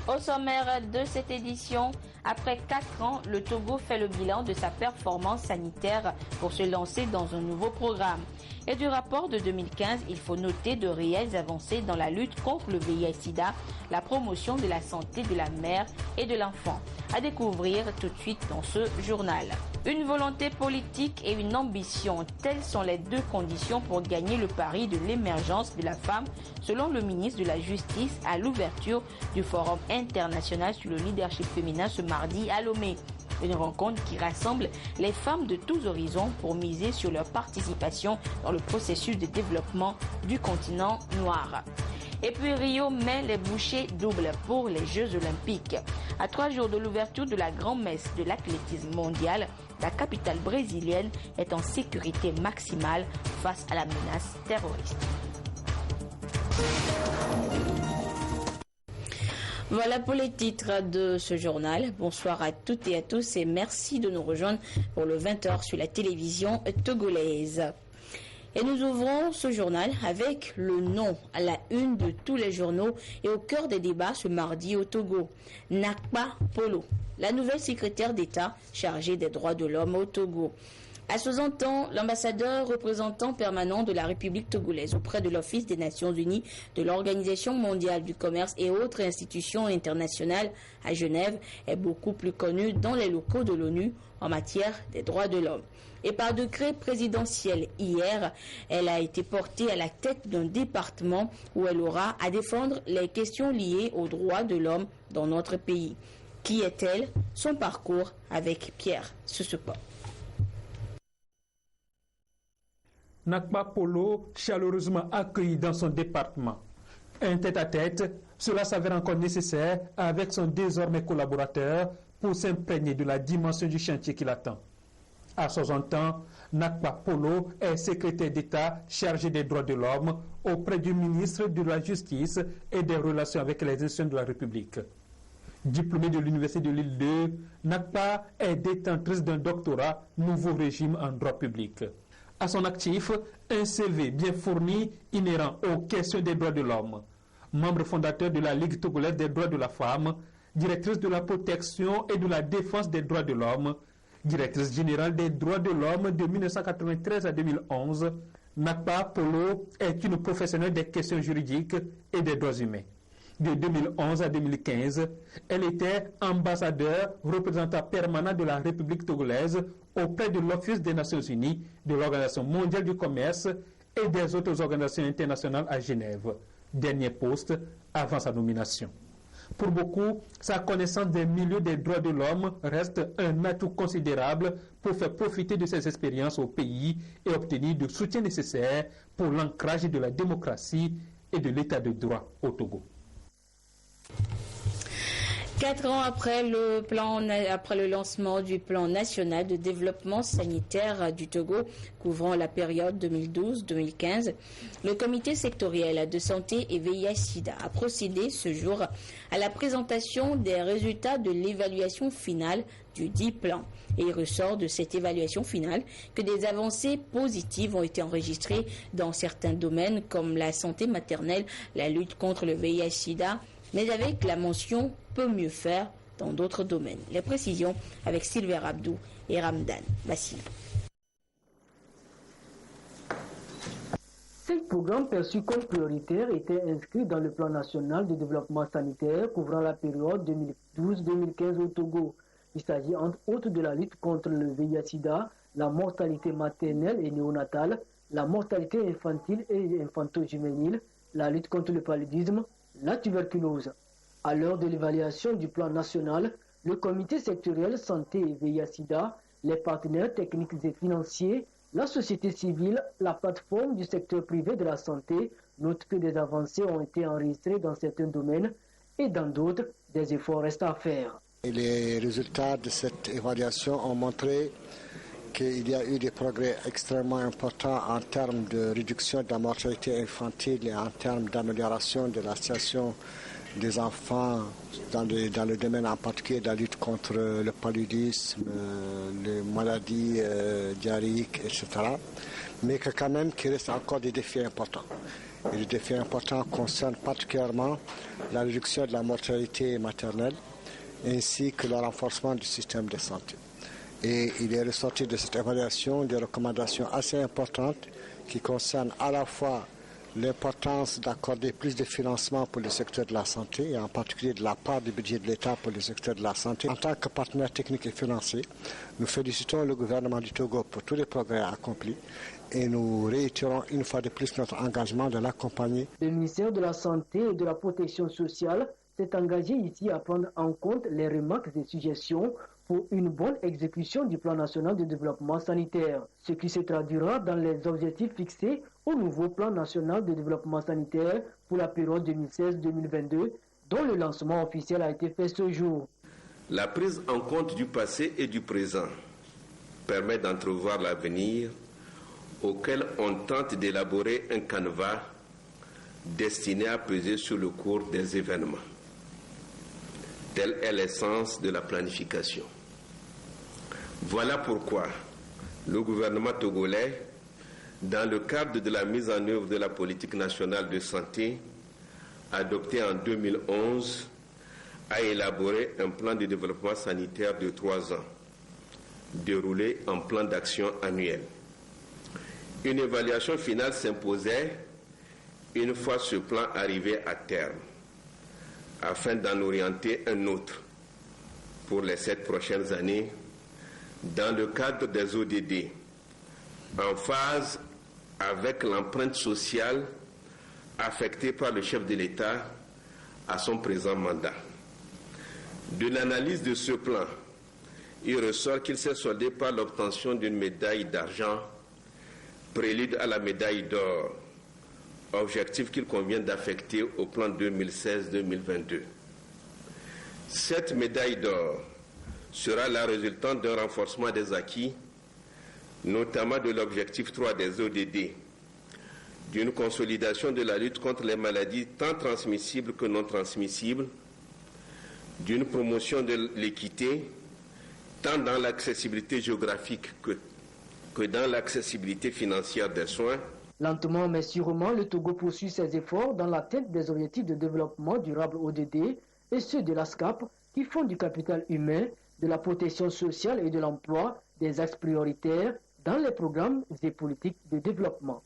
Au sommaire de cette édition, après 4 ans, le Togo fait le bilan de sa performance sanitaire pour se lancer dans un nouveau programme. Et du rapport de 2015, il faut noter de réelles avancées dans la lutte contre le VIH-Sida, la promotion de la santé de la mère et de l'enfant. À découvrir tout de suite dans ce journal. Une volonté politique et une ambition, telles sont les deux conditions pour gagner le pari de l'émergence de la femme, selon le ministre de la Justice à l'ouverture du Forum international sur le leadership féminin ce mardi à Lomé. Une rencontre qui rassemble les femmes de tous horizons pour miser sur leur participation dans le processus de développement du continent noir. Et puis Rio met les bouchées doubles pour les Jeux Olympiques. À 3 jours de l'ouverture de la grand-messe de l'athlétisme mondial, la capitale brésilienne est en sécurité maximale face à la menace terroriste. Voilà pour les titres de ce journal. Bonsoir à toutes et à tous et merci de nous rejoindre pour le 20h sur la télévision togolaise. Et nous ouvrons ce journal avec le nom à la une de tous les journaux et au cœur des débats ce mardi au Togo. Nakpa Polo, la nouvelle secrétaire d'État chargée des droits de l'homme au Togo. À 60 ans, l'ambassadeur représentant permanent de la République togolaise auprès de l'Office des Nations Unies, de l'Organisation mondiale du commerce et autres institutions internationales à Genève est beaucoup plus connu dans les locaux de l'ONU en matière des droits de l'homme. Et par décret présidentiel hier, elle a été portée à la tête d'un département où elle aura à défendre les questions liées aux droits de l'homme dans notre pays. Qui est-elle? Son parcours avec Pierre Sesepa. Nakpa Polo, chaleureusement accueilli dans son département. Un tête-à-tête, cela s'avère encore nécessaire avec son désormais collaborateur pour s'imprégner de la dimension du chantier qui l'attend. À 60 ans, Nakpa Polo est secrétaire d'État chargé des droits de l'homme auprès du ministre de la Justice et des relations avec les institutions de la République. Diplômée de l'Université de l'île 2, Nakpa est détentrice d'un doctorat nouveau régime en droit public. À son actif, un CV bien fourni inhérent aux questions des droits de l'homme. Membre fondateur de la Ligue togolaise des droits de la femme, directrice de la protection et de la défense des droits de l'homme, directrice générale des droits de l'homme de 1993 à 2011, Nakpa Polo est une professionnelle des questions juridiques et des droits humains. De 2011 à 2015, elle était ambassadeur représentant permanent de la République togolaise auprès de l'Office des Nations Unies, de l'Organisation mondiale du commerce et des autres organisations internationales à Genève. Dernier poste avant sa nomination. Pour beaucoup, sa connaissance des milieux des droits de l'homme reste un atout considérable pour faire profiter de ses expériences au pays et obtenir le soutien nécessaire pour l'ancrage de la démocratie et de l'état de droit au Togo. 4 ans après le lancement du plan national de développement sanitaire du Togo, couvrant la période 2012-2015, le comité sectoriel de santé et VIH-Sida a procédé ce jour à la présentation des résultats de l'évaluation finale du dit plan. Et il ressort de cette évaluation finale que des avancées positives ont été enregistrées dans certains domaines comme la santé maternelle, la lutte contre le VIH-Sida, mais avec la mention « peut mieux faire » dans d'autres domaines. Les précisions avec Sylvain Abdou et Ramdan Bassi. 5 programmes perçus comme prioritaires étaient inscrits dans le plan national de développement sanitaire couvrant la période 2012-2015 au Togo. Il s'agit entre autres de la lutte contre le VIH-Sida, la mortalité maternelle et néonatale, la mortalité infantile et infanto-juvénile, la lutte contre le paludisme, la tuberculose. À l'heure de l'évaluation du plan national, le comité sectoriel santé et VIH-Sida, les partenaires techniques et financiers, la société civile, la plateforme du secteur privé de la santé notent que des avancées ont été enregistrées dans certains domaines et dans d'autres, des efforts restent à faire. Les résultats de cette évaluation ont montré qu'il y a eu des progrès extrêmement importants en termes de réduction de la mortalité infantile et en termes d'amélioration de la situation des enfants dans le domaine en particulier de la lutte contre le paludisme, les maladies diarrhéiques, etc. Mais que quand même qu'il reste encore des défis importants. Et les défis importants concernent particulièrement la réduction de la mortalité maternelle ainsi que le renforcement du système de santé. Et il est ressorti de cette évaluation des recommandations assez importantes qui concernent à la fois l'importance d'accorder plus de financement pour le secteur de la santé, et en particulier de la part du budget de l'État pour le secteur de la santé. En tant que partenaire technique et financier, nous félicitons le gouvernement du Togo pour tous les progrès accomplis et nous réitérons une fois de plus notre engagement de l'accompagner. Le ministère de la Santé et de la Protection sociale s'est engagé ici à prendre en compte les remarques et suggestions pour une bonne exécution du plan national de développement sanitaire, ce qui se traduira dans les objectifs fixés au nouveau plan national de développement sanitaire pour la période 2016-2022, dont le lancement officiel a été fait ce jour. La prise en compte du passé et du présent permet d'entrevoir l'avenir auquel on tente d'élaborer un canevas destiné à peser sur le cours des événements. Telle est l'essence de la planification. Voilà pourquoi le gouvernement togolais, dans le cadre de la mise en œuvre de la politique nationale de santé, adoptée en 2011, a élaboré un plan de développement sanitaire de 3 ans, déroulé en plan d'action annuel. Une évaluation finale s'imposait une fois ce plan arrivé à terme, afin d'en orienter un autre pour les 7 prochaines années dans le cadre des ODD, en phase avec l'empreinte sociale affectée par le chef de l'État à son présent mandat. De l'analyse de ce plan, il ressort qu'il s'est soldé par l'obtention d'une médaille d'argent, prélude à la médaille d'or, objectif qu'il convient d'affecter au plan 2016-2022. Cette médaille d'or sera la résultante d'un renforcement des acquis, notamment de l'objectif 3 des ODD, d'une consolidation de la lutte contre les maladies tant transmissibles que non transmissibles, d'une promotion de l'équité, tant dans l'accessibilité géographique que dans l'accessibilité financière des soins. Lentement mais sûrement, le Togo poursuit ses efforts dans l'atteinte des objectifs de développement durable ODD et ceux de la SCAP qui font du capital humain, de la protection sociale et de l'emploi des axes prioritaires dans les programmes et politiques de développement.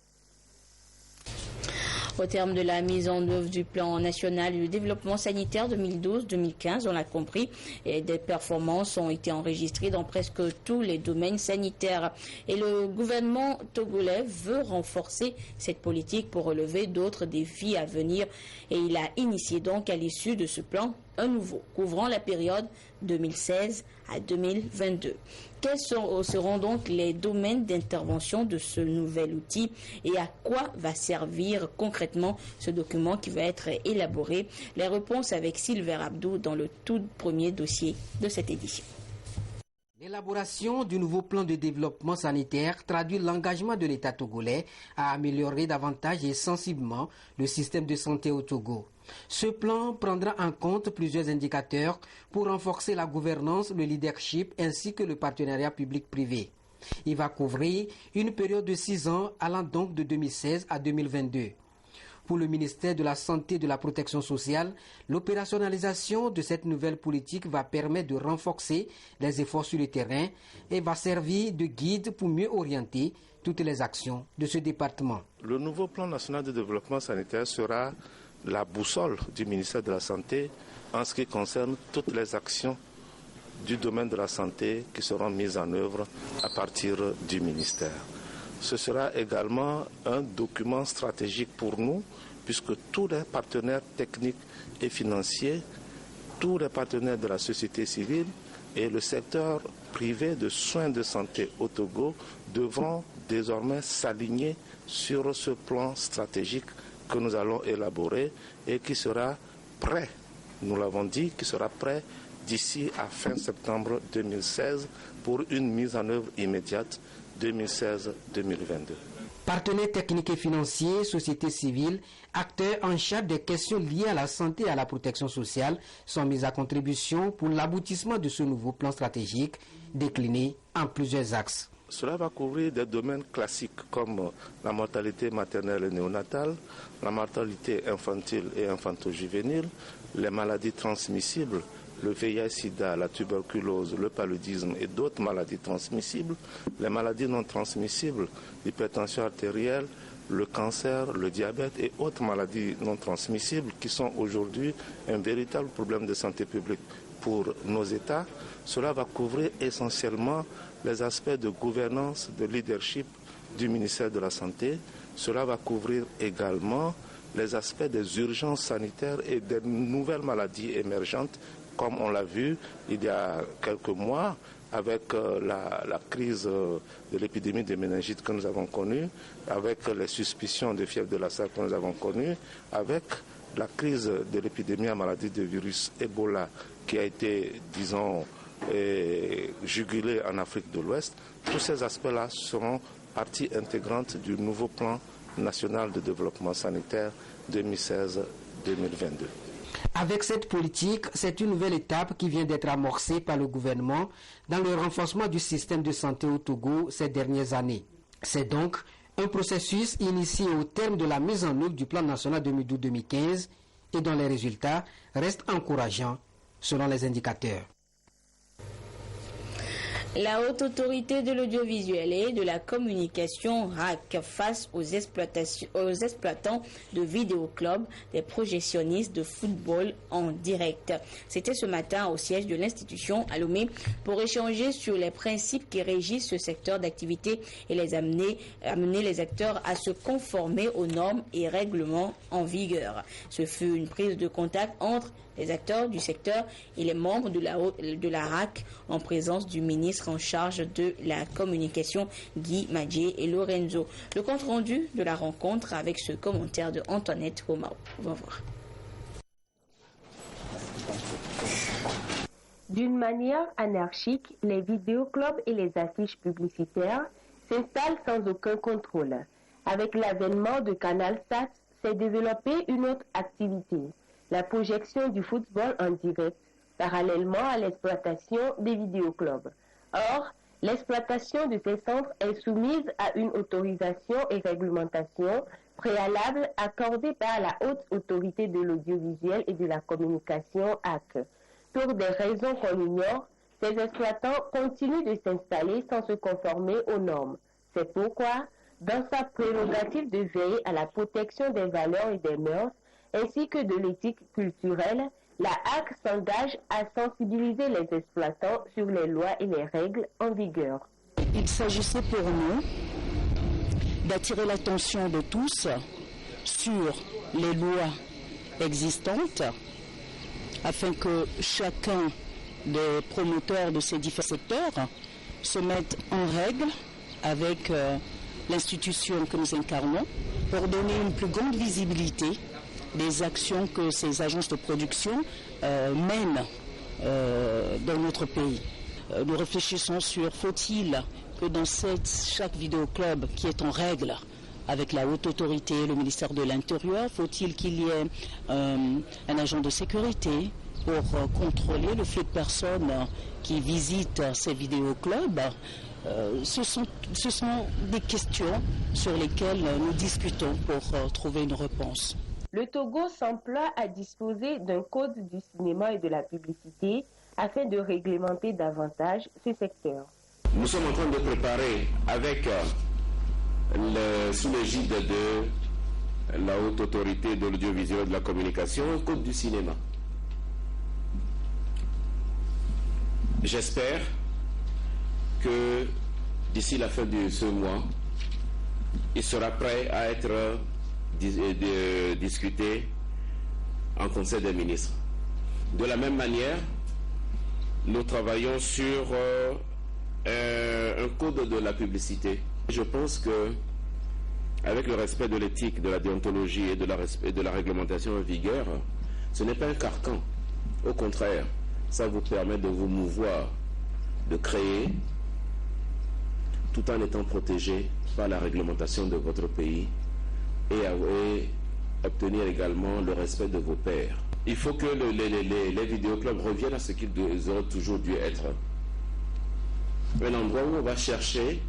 Au terme de la mise en œuvre du plan national de développement sanitaire 2012-2015, on l'a compris, et des performances ont été enregistrées dans presque tous les domaines sanitaires. Et le gouvernement togolais veut renforcer cette politique pour relever d'autres défis à venir. Et il a initié donc à l'issue de ce plan un nouveau, couvrant la période 2016 à 2022. Quels seront donc les domaines d'intervention de ce nouvel outil et à quoi va servir concrètement ce document qui va être élaboré? Les réponses avec Sylvain Abdou dans le tout premier dossier de cette édition. L'élaboration du nouveau plan de développement sanitaire traduit l'engagement de l'État togolais à améliorer davantage et sensiblement le système de santé au Togo. Ce plan prendra en compte plusieurs indicateurs pour renforcer la gouvernance, le leadership ainsi que le partenariat public-privé. Il va couvrir une période de 6 ans allant donc de 2016 à 2022. Pour le ministère de la Santé et de la Protection sociale, l'opérationnalisation de cette nouvelle politique va permettre de renforcer les efforts sur le terrain et va servir de guide pour mieux orienter toutes les actions de ce département. Le nouveau plan national de développement sanitaire sera la boussole du ministère de la Santé en ce qui concerne toutes les actions du domaine de la santé qui seront mises en œuvre à partir du ministère. Ce sera également un document stratégique pour nous, puisque tous les partenaires techniques et financiers, tous les partenaires de la société civile et le secteur privé de soins de santé au Togo devront désormais s'aligner sur ce plan stratégique que nous allons élaborer et qui sera prêt, nous l'avons dit, qui sera prêt d'ici à fin septembre 2016 pour une mise en œuvre immédiate 2016-2022. Partenaires techniques et financiers, sociétés civiles, acteurs en charge des questions liées à la santé et à la protection sociale sont mis à contribution pour l'aboutissement de ce nouveau plan stratégique décliné en plusieurs axes. Cela va couvrir des domaines classiques comme la mortalité maternelle et néonatale, la mortalité infantile et infanto-juvénile, les maladies transmissibles, le VIH-Sida, la tuberculose, le paludisme et d'autres maladies transmissibles, les maladies non transmissibles, l'hypertension artérielle, le cancer, le diabète et autres maladies non transmissibles qui sont aujourd'hui un véritable problème de santé publique pour nos États. Cela va couvrir essentiellement les aspects de gouvernance, de leadership du ministère de la Santé. Cela va couvrir également les aspects des urgences sanitaires et des nouvelles maladies émergentes, comme on l'a vu il y a quelques mois avec la crise de l'épidémie de méningite que nous avons connue, avec les suspicions de fièvre de la SARS que nous avons connues, avec la crise de l'épidémie à maladie de virus Ebola qui a été, disons, jugulée en Afrique de l'Ouest. Tous ces aspects-là seront partie intégrante du nouveau plan national de développement sanitaire 2016-2022. Avec cette politique, c'est une nouvelle étape qui vient d'être amorcée par le gouvernement dans le renforcement du système de santé au Togo ces dernières années. C'est donc un processus initié au terme de la mise en œuvre du plan national 2012-2015 et dont les résultats restent encourageants selon les indicateurs. La Haute Autorité de l'Audiovisuel et de la Communication RAC face aux exploitants de vidéoclubs, des projectionnistes de football en direct. C'était ce matin au siège de l'institution à Lomé pour échanger sur les principes qui régissent ce secteur d'activité et les amener les acteurs à se conformer aux normes et règlements en vigueur. Ce fut une prise de contact entre les acteurs du secteur et les membres de la RAC en présence du ministre en charge de la communication Guy Madjé et Lorenzo. Le compte rendu de la rencontre avec ce commentaire de Antoinette Romao. On va voir. D'une manière anarchique, les vidéoclubs et les affiches publicitaires s'installent sans aucun contrôle. Avec l'avènement de Canal Sat, s'est développée une autre activité, la projection du football en direct, parallèlement à l'exploitation des vidéoclubs. Or, l'exploitation de ces centres est soumise à une autorisation et réglementation préalable accordée par la Haute Autorité de l'Audiovisuel et de la Communication HAC. Pour des raisons qu'on ignore, ces exploitants continuent de s'installer sans se conformer aux normes. C'est pourquoi, dans sa prérogative de veiller à la protection des valeurs et des mœurs, ainsi que de l'éthique culturelle, la HAC s'engage à sensibiliser les exploitants sur les lois et les règles en vigueur. Il s'agissait pour nous d'attirer l'attention de tous sur les lois existantes afin que chacun des promoteurs de ces différents secteurs se mette en règle avec l'institution que nous incarnons pour donner une plus grande visibilité des actions que ces agences de production mènent dans notre pays. Nous réfléchissons sur faut-il que dans chaque vidéoclub qui est en règle avec la haute autorité, le ministère de l'Intérieur, faut-il qu'il y ait un agent de sécurité pour contrôler le flux de personnes qui visitent ces vidéoclubs. Ce sont des questions sur lesquelles nous discutons pour trouver une réponse. Le Togo s'emploie à disposer d'un code du cinéma et de la publicité afin de réglementer davantage ce secteur. Nous sommes en train de préparer avec sous l'égide de la Haute Autorité de l'Audiovisuel et de la Communication un code du cinéma. J'espère que d'ici la fin de ce mois, il sera prêt à être discuté en Conseil des ministres. De la même manière, nous travaillons sur un code de la publicité. Je pense que, avec le respect de l'éthique, de la déontologie et de la réglementation en vigueur, ce n'est pas un carcan. Au contraire, ça vous permet de vous mouvoir, de créer tout en étant protégé par la réglementation de votre pays et obtenir également le respect de vos pairs. Il faut que les vidéoclubs reviennent à ce qu'ils auraient toujours dû être. Un endroit où on va chercher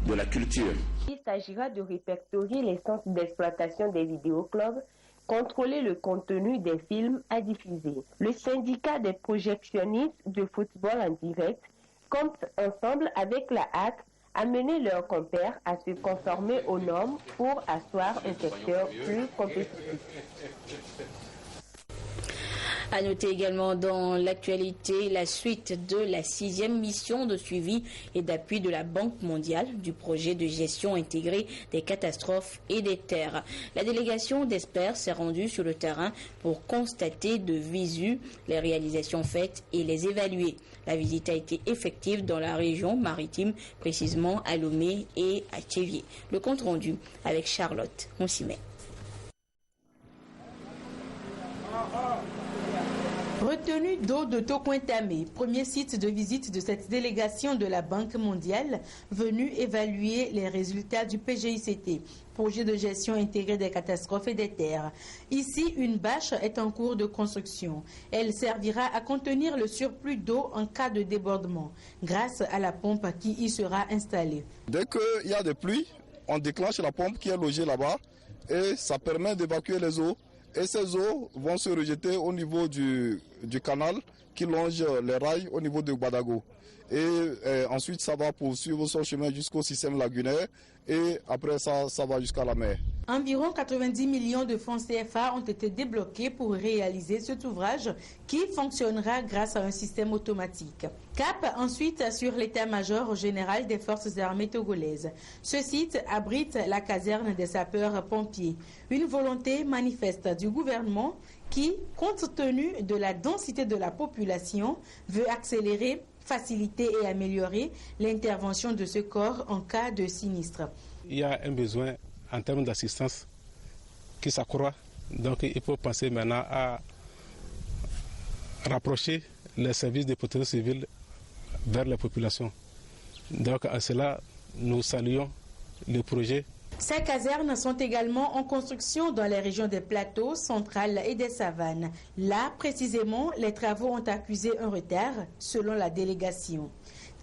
de la culture. Il s'agira de répertorier les centres d'exploitation des vidéoclubs, contrôler le contenu des films à diffuser. Le syndicat des projectionnistes de football en direct compte ensemble avec la HAC amener leurs compères à se conformer aux normes pour asseoir un secteur plus compétitif. À noter également dans l'actualité la suite de la 6e mission de suivi et d'appui de la Banque mondiale du projet de gestion intégrée des catastrophes et des terres. La délégation d'experts s'est rendue sur le terrain pour constater de visu les réalisations faites et les évaluer. La visite a été effective dans la région maritime, précisément à Lomé et à Tchévié. Le compte rendu avec Charlotte Monsimet. Retenue d'eau de Tokointame, premier site de visite de cette délégation de la Banque mondiale venue évaluer les résultats du PGICT, projet de gestion intégrée des catastrophes et des terres. Ici, une bâche est en cours de construction. Elle servira à contenir le surplus d'eau en cas de débordement, grâce à la pompe qui y sera installée. Dès qu'il y a des pluies, on déclenche la pompe qui est logée là-bas et ça permet d'évacuer les eaux. Et ces eaux vont se rejeter au niveau du canal qui longe les rails au niveau de Badago. Et ensuite, ça va poursuivre son chemin jusqu'au système lagunaire et après ça va jusqu'à la mer. Environ 90 millions de francs CFA ont été débloqués pour réaliser cet ouvrage qui fonctionnera grâce à un système automatique. Cap ensuite sur l'état-major général des forces armées togolaises. Ce site abrite la caserne des sapeurs-pompiers. Une volonté manifeste du gouvernement qui, compte tenu de la densité de la population, veut accélérer, faciliter et améliorer l'intervention de ce corps en cas de sinistre. Il y a un besoin en termes d'assistance qui s'accroît. Donc il faut penser maintenant à rapprocher les services de protection civile vers les populations. Donc à cela, nous saluons le projet. Ces casernes sont également en construction dans les régions des plateaux, centrales et des savanes. Là, précisément, les travaux ont accusé un retard, selon la délégation.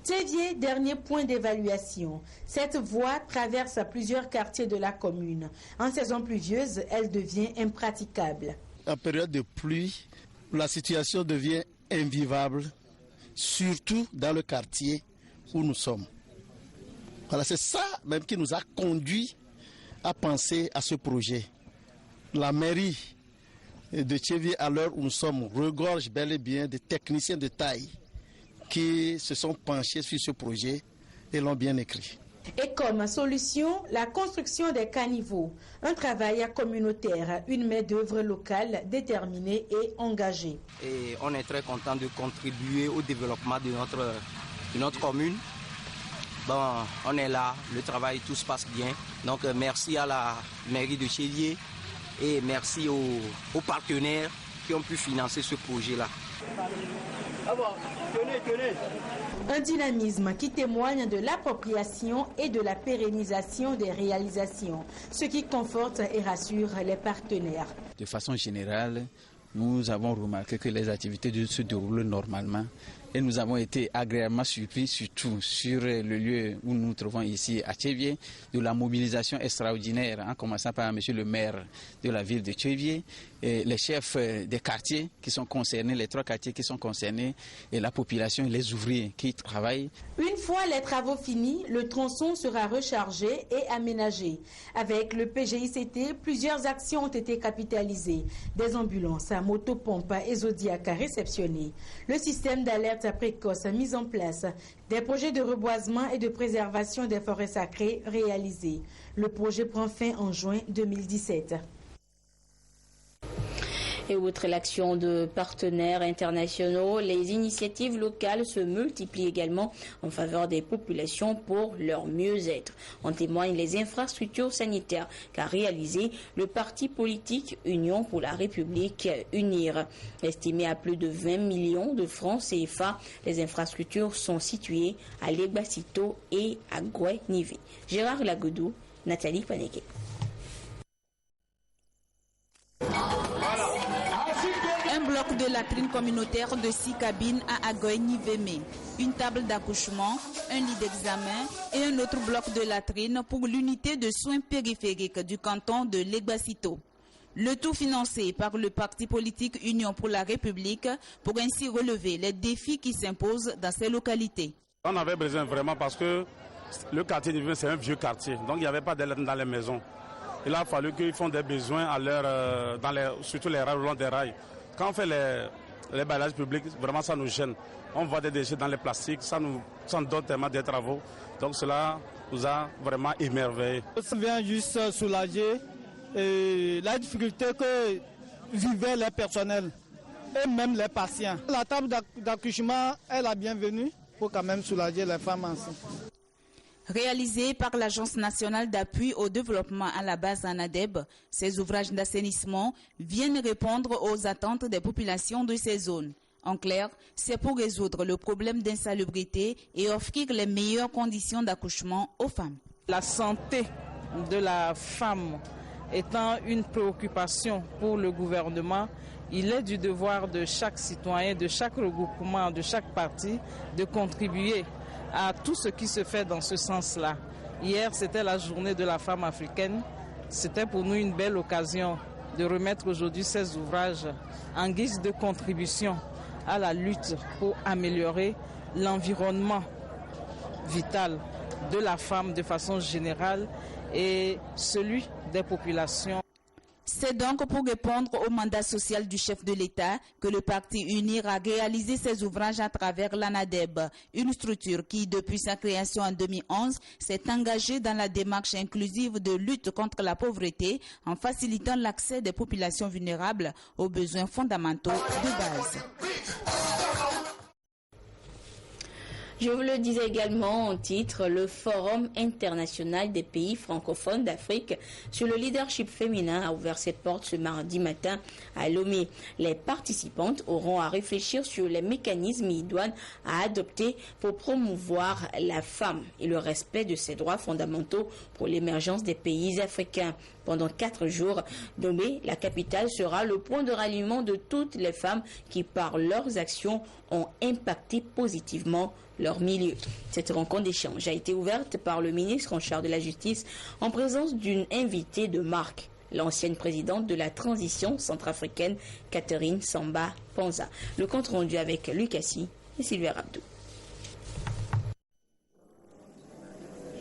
Tchévié, dernier point d'évaluation. Cette voie traverse plusieurs quartiers de la commune. En saison pluvieuse, elle devient impraticable. En période de pluie, la situation devient invivable, surtout dans le quartier où nous sommes. Voilà, c'est ça même qui nous a conduit à penser à ce projet. La mairie de Tchévié, à l'heure où nous sommes, regorge bel et bien de techniciens de taille qui se sont penchés sur ce projet et l'ont bien écrit. Et comme solution, la construction des caniveaux, un travail communautaire, une main-d'œuvre locale déterminée et engagée. Et on est très content de contribuer au développement de notre commune. Bon, on est là, le travail, tout se passe bien. Donc merci à la mairie de Tchévié et merci aux partenaires qui ont pu financer ce projet-là. Un dynamisme qui témoigne de l'appropriation et de la pérennisation des réalisations, ce qui conforte et rassure les partenaires. De façon générale, nous avons remarqué que les activités se déroulent normalement et nous avons été agréablement surpris, surtout sur le lieu où nous nous trouvons ici à Tchévié, de la mobilisation extraordinaire, en commençant par monsieur le maire de la ville de Tchévié, et les chefs des quartiers qui sont concernés, les 3 quartiers qui sont concernés, et la population, les ouvriers qui travaillent. Une fois les travaux finis, le tronçon sera rechargé et aménagé. Avec le PGICT, plusieurs actions ont été capitalisées. Des ambulances à motopompe et Zodiac réceptionnées. Le système d'alerte précoce mis en place. Des projets de reboisement et de préservation des forêts sacrées réalisés. Le projet prend fin en juin 2017. Et outre l'action de partenaires internationaux, les initiatives locales se multiplient également en faveur des populations pour leur mieux-être. En témoignent les infrastructures sanitaires qu'a réalisé le parti politique Union pour la République UNIR. Estimé à plus de 20 millions de francs CFA, les infrastructures sont situées à Legbasito et à Goué-Nivé. Gérard Lagodou, Nathalie Paneke. Un bloc de latrine communautaire de 6 cabines à Agoy-Niveme, une table d'accouchement, un lit d'examen et un autre bloc de latrine pour l'unité de soins périphériques du canton de Legbasito. Le tout financé par le parti politique Union pour la République pour ainsi relever les défis qui s'imposent dans ces localités. On avait besoin vraiment parce que le quartier Niveme, c'est un vieux quartier, donc il n'y avait pas d'aide dans les maisons. Il a fallu qu'ils font des besoins à surtout les rails, le long des rails. Quand on fait les balayages publics, vraiment ça nous gêne. On voit des déchets dans les plastiques, ça nous donne tellement des travaux. Donc cela nous a vraiment émerveillés. Ça vient juste soulager la difficulté que vivaient les personnels et même les patients. La table d'accouchement est la bienvenue pour quand même soulager les femmes enceintes. Réalisé par l'Agence nationale d'appui au développement à la base ANADEB, ces ouvrages d'assainissement viennent répondre aux attentes des populations de ces zones. En clair, c'est pour résoudre le problème d'insalubrité et offrir les meilleures conditions d'accouchement aux femmes. La santé de la femme étant une préoccupation pour le gouvernement, il est du devoir de chaque citoyen, de chaque regroupement, de chaque parti de contribuer à tout ce qui se fait dans ce sens-là. Hier, c'était la journée de la femme africaine. C'était pour nous une belle occasion de remettre aujourd'hui ces ouvrages en guise de contribution à la lutte pour améliorer l'environnement vital de la femme de façon générale et celui des populations. C'est donc pour répondre au mandat social du chef de l'État que le parti UNIR a réalisé ses ouvrages à travers l'ANADEB, une structure qui, depuis sa création en 2011, s'est engagée dans la démarche inclusive de lutte contre la pauvreté en facilitant l'accès des populations vulnérables aux besoins fondamentaux de base. Je vous le disais également en titre, le Forum international des pays francophones d'Afrique sur le leadership féminin a ouvert ses portes ce mardi matin à Lomé. Les participantes auront à réfléchir sur les mécanismes idoines à adopter pour promouvoir la femme et le respect de ses droits fondamentaux pour l'émergence des pays africains. Pendant 4 jours, Lomé, la capitale, sera le point de ralliement de toutes les femmes qui, par leurs actions, ont impacté positivement leur milieu. Cette rencontre d'échange a été ouverte par le ministre en charge de la Justice en présence d'une invitée de marque, l'ancienne présidente de la transition centrafricaine, Catherine Samba Panza. Le compte rendu avec Lucassi et Sylvain Abdou.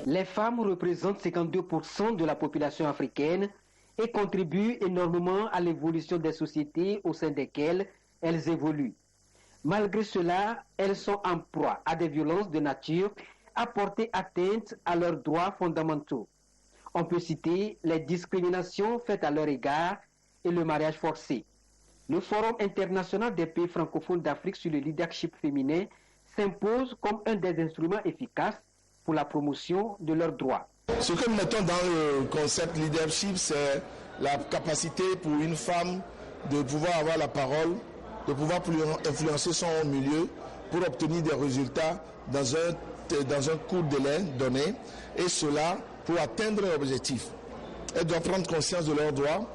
Les femmes représentent 52% de la population africaine et contribuent énormément à l'évolution des sociétés au sein desquelles elles évoluent. Malgré cela, elles sont en proie à des violences de nature à porter atteinte à leurs droits fondamentaux. On peut citer les discriminations faites à leur égard et le mariage forcé. Le Forum international des pays francophones d'Afrique sur le leadership féminin s'impose comme un des instruments efficaces pour la promotion de leurs droits. Ce que nous mettons dans le concept leadership, c'est la capacité pour une femme de pouvoir avoir la parole, de pouvoir influencer son milieu pour obtenir des résultats dans un court délai donné, et cela pour atteindre l'objectif. Elles doivent prendre conscience de leurs droits,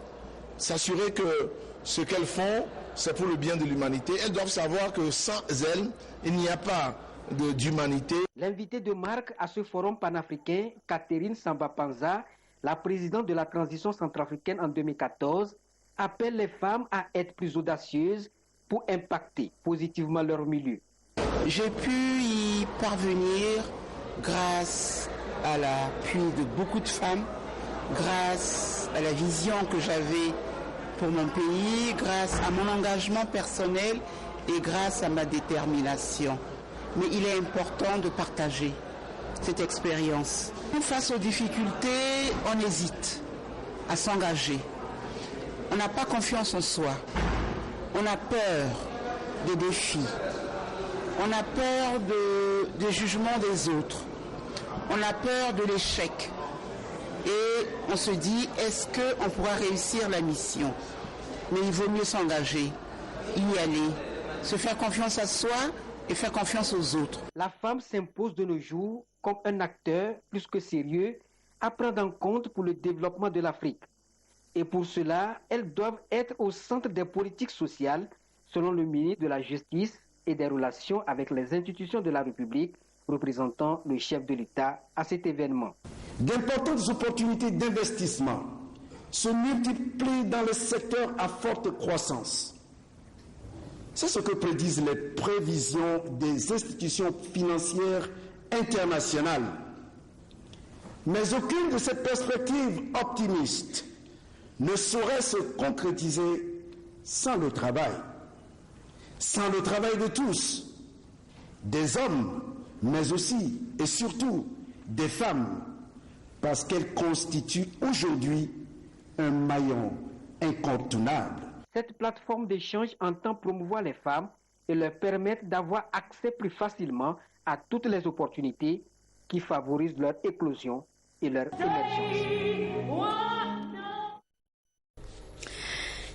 s'assurer que ce qu'elles font, c'est pour le bien de l'humanité. Elles doivent savoir que sans elles, il n'y a pas d'humanité. L'invitée de marque à ce forum panafricain, Catherine Samba Panza, la présidente de la transition centrafricaine en 2014, appelle les femmes à être plus audacieuses pour impacter positivement leur milieu. J'ai pu y parvenir grâce à l'appui de beaucoup de femmes, grâce à la vision que j'avais pour mon pays, grâce à mon engagement personnel et grâce à ma détermination. Mais il est important de partager cette expérience. Face aux difficultés, on hésite à s'engager. On n'a pas confiance en soi. On a peur des défis. On a peur du jugement des autres. On a peur de l'échec. Et on se dit, est-ce qu'on pourra réussir la mission? Mais il vaut mieux s'engager, y aller, se faire confiance à soi et faire confiance aux autres. La femme s'impose de nos jours comme un acteur plus que sérieux à prendre en compte pour le développement de l'Afrique. Et pour cela, elles doivent être au centre des politiques sociales, selon le ministre de la Justice et des Relations avec les institutions de la République, représentant le chef de l'État à cet événement. D'importantes opportunités d'investissement se multiplient dans les secteurs à forte croissance. C'est ce que prédisent les prévisions des institutions financières internationales. Mais aucune de ces perspectives optimistes ne saurait se concrétiser sans le travail. Sans le travail de tous, des hommes, mais aussi et surtout des femmes, parce qu'elles constituent aujourd'hui un maillon incontournable. Cette plateforme d'échange entend promouvoir les femmes et leur permettre d'avoir accès plus facilement à toutes les opportunités qui favorisent leur éclosion et leur émergence.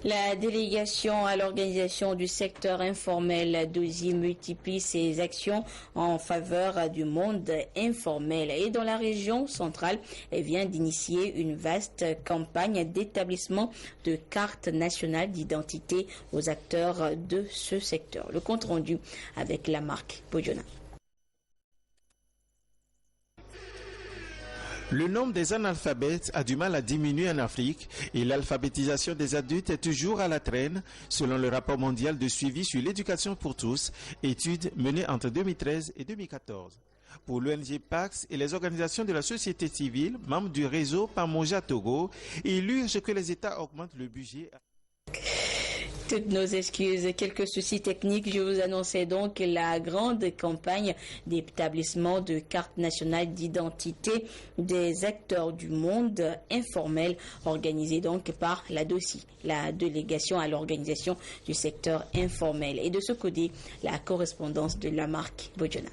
La délégation à l'organisation du secteur informel d'Ozi multiplie ses actions en faveur du monde informel. Et dans la région centrale, elle vient d'initier une vaste campagne d'établissement de cartes nationales d'identité aux acteurs de ce secteur. Le compte rendu avec la marque Bojona. Le nombre des analphabètes a du mal à diminuer en Afrique et l'alphabétisation des adultes est toujours à la traîne, selon le rapport mondial de suivi sur l'éducation pour tous, étude menée entre 2013 et 2014. Pour l'ONG Pax et les organisations de la société civile, membres du réseau Pamoja Togo, il urge que les États augmentent le budget. Toutes nos excuses, quelques soucis techniques. Je vous annonçais donc la grande campagne d'établissement de cartes nationales d'identité des acteurs du monde informel organisée donc par la DOCI, la délégation à l'organisation du secteur informel. Et de ce côté, la correspondance de la marque Bojona.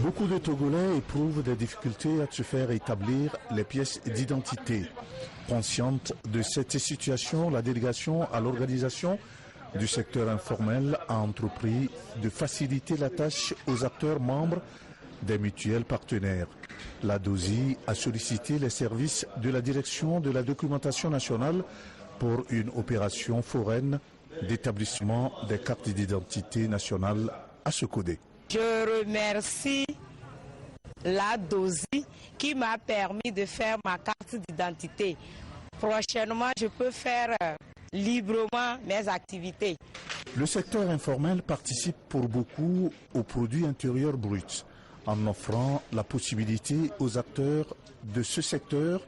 Beaucoup de Togolais éprouvent des difficultés à se faire établir les pièces d'identité. Consciente de cette situation, la délégation à l'organisation du secteur informel a entrepris de faciliter la tâche aux acteurs membres des mutuelles partenaires. La DOSI a sollicité les services de la direction de la documentation nationale pour une opération foraine d'établissement des cartes d'identité nationales à Sokodé. Je remercie la DOSI qui m'a permis de faire ma carte d'identité. Prochainement, je peux faire librement mes activités. Le secteur informel participe pour beaucoup au produit intérieur brut, en offrant la possibilité aux acteurs de ce secteur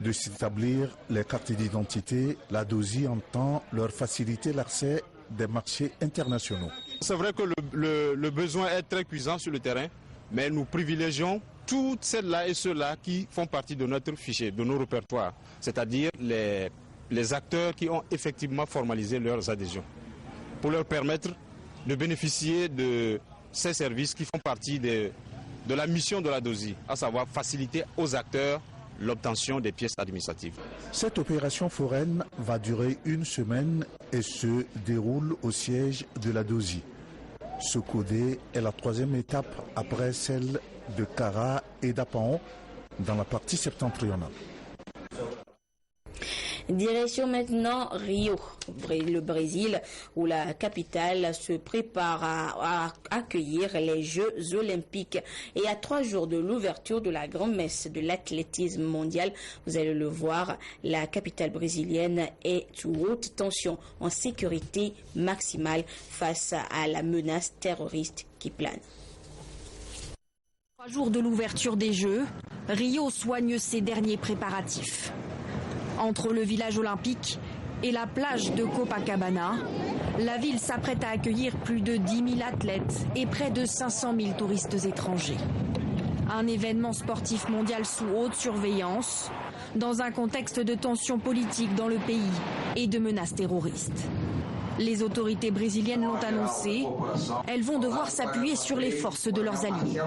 de s'établir les cartes d'identité. La DOSI entend leur faciliter l'accès des marchés internationaux. C'est vrai que le besoin est très cuisant sur le terrain, mais nous privilégions toutes celles-là et ceux-là qui font partie de notre fichier, de nos répertoires, c'est-à-dire les acteurs qui ont effectivement formalisé leurs adhésions, pour leur permettre de bénéficier de ces services qui font partie de la mission de la DOSI, à savoir faciliter aux acteurs l'obtention des pièces administratives. Cette opération foraine va durer une semaine et se déroule au siège de la DOSI. Sokodé est la troisième étape après celle de Kara et d'Apaon dans la partie septentrionale. Direction maintenant Rio, le Brésil, où la capitale se prépare à accueillir les Jeux olympiques. Et à 3 jours de l'ouverture de la grande messe de l'athlétisme mondial, vous allez le voir, la capitale brésilienne est sous haute tension, en sécurité maximale face à la menace terroriste qui plane. 3 jours de l'ouverture des Jeux, Rio soigne ses derniers préparatifs. Entre le village olympique et la plage de Copacabana, la ville s'apprête à accueillir plus de 10 000 athlètes et près de 500 000 touristes étrangers. Un événement sportif mondial sous haute surveillance, dans un contexte de tensions politiques dans le pays et de menaces terroristes. Les autorités brésiliennes l'ont annoncé. Elles vont devoir s'appuyer sur les forces de leurs alliés.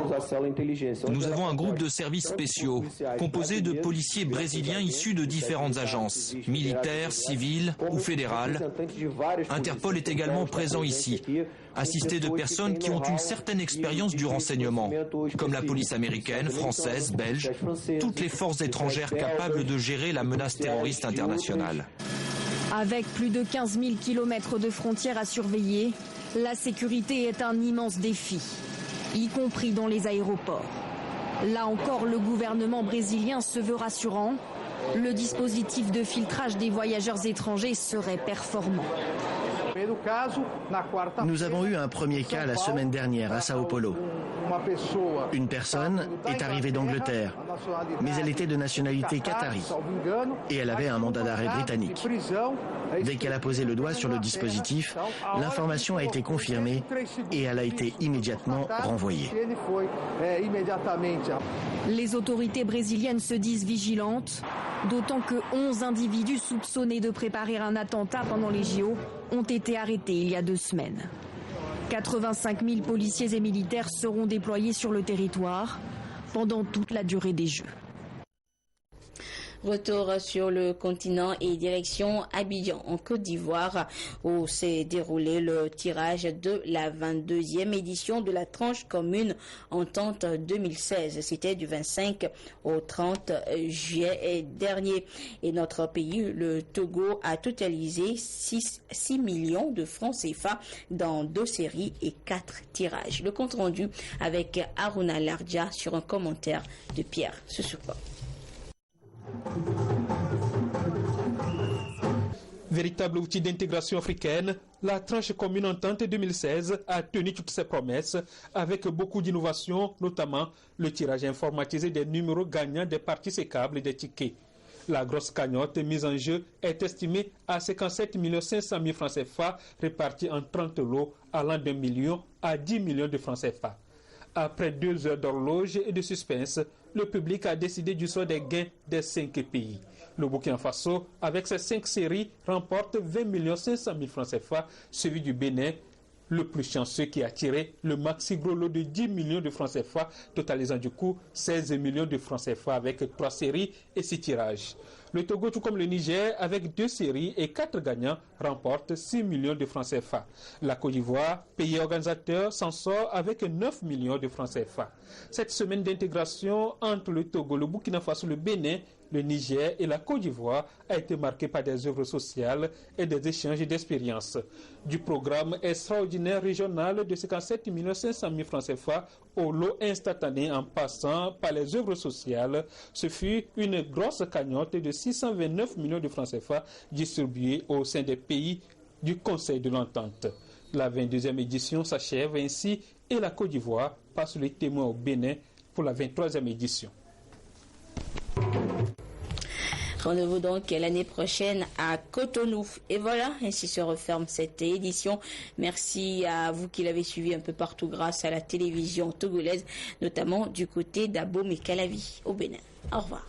Nous avons un groupe de services spéciaux composé de policiers brésiliens issus de différentes agences, militaires, civiles ou fédérales. Interpol est également présent ici, assisté de personnes qui ont une certaine expérience du renseignement, comme la police américaine, française, belge, toutes les forces étrangères capables de gérer la menace terroriste internationale. Avec plus de 15 000 kilomètres de frontières à surveiller, la sécurité est un immense défi, y compris dans les aéroports. Là encore, le gouvernement brésilien se veut rassurant. Le dispositif de filtrage des voyageurs étrangers serait performant. Nous avons eu un premier cas la semaine dernière à Sao Paulo. Une personne est arrivée d'Angleterre, mais elle était de nationalité qatari et elle avait un mandat d'arrêt britannique. Dès qu'elle a posé le doigt sur le dispositif, l'information a été confirmée et elle a été immédiatement renvoyée. Les autorités brésiliennes se disent vigilantes, d'autant que 11 individus soupçonnés de préparer un attentat pendant les JO ont été arrêtés il y a 2 semaines. 85 000 policiers et militaires seront déployés sur le territoire pendant toute la durée des Jeux. Retour sur le continent et direction Abidjan en Côte d'Ivoire où s'est déroulé le tirage de la 22e édition de la tranche commune Entente 2016. C'était du 25 au 30 juillet dernier. Et notre pays, le Togo, a totalisé 6 millions de francs CFA dans 2 séries et 4 tirages. Le compte rendu avec Aruna Lardja sur un commentaire de Pierre Susupa. Véritable outil d'intégration africaine, la tranche commune Entente 2016 a tenu toutes ses promesses avec beaucoup d'innovations, notamment le tirage informatisé des numéros gagnants des parties sécables et des tickets. La grosse cagnotte mise en jeu est estimée à 57 500 000 francs CFA répartis en 30 lots allant d'1 million à 10 millions de francs CFA. Après 2 heures d'horloge et de suspense, le public a décidé du sort des gains des 5 pays. Le Burkina Faso, avec ses 5 séries, remporte 20 500 000 francs CFA, suivi du Bénin, le plus chanceux qui a tiré le maxi gros lot de 10 millions de francs CFA, totalisant du coup 16 millions de francs CFA avec 3 séries et 6 tirages. Le Togo, tout comme le Niger, avec 2 séries et 4 gagnants, remporte 6 millions de francs CFA. La Côte d'Ivoire, pays organisateur, s'en sort avec 9 millions de francs CFA. Cette semaine d'intégration entre le Togo, le Burkina Faso, le Bénin, le Niger et la Côte d'Ivoire a été marquée par des œuvres sociales et des échanges d'expériences. Du programme extraordinaire régional de 57 500 000 francs CFA au lot instantané en passant par les œuvres sociales, ce fut une grosse cagnotte de 629 millions de francs CFA distribués au sein des pays du Conseil de l'Entente. La 22e édition s'achève ainsi et la Côte d'Ivoire passe le témoin au Bénin pour la 23e édition. Rendez-vous donc l'année prochaine à Cotonou. Et voilà, ainsi se referme cette édition. Merci à vous qui l'avez suivi un peu partout grâce à la télévision togolaise, notamment du côté d'Abomey-Calavi au Bénin. Au revoir.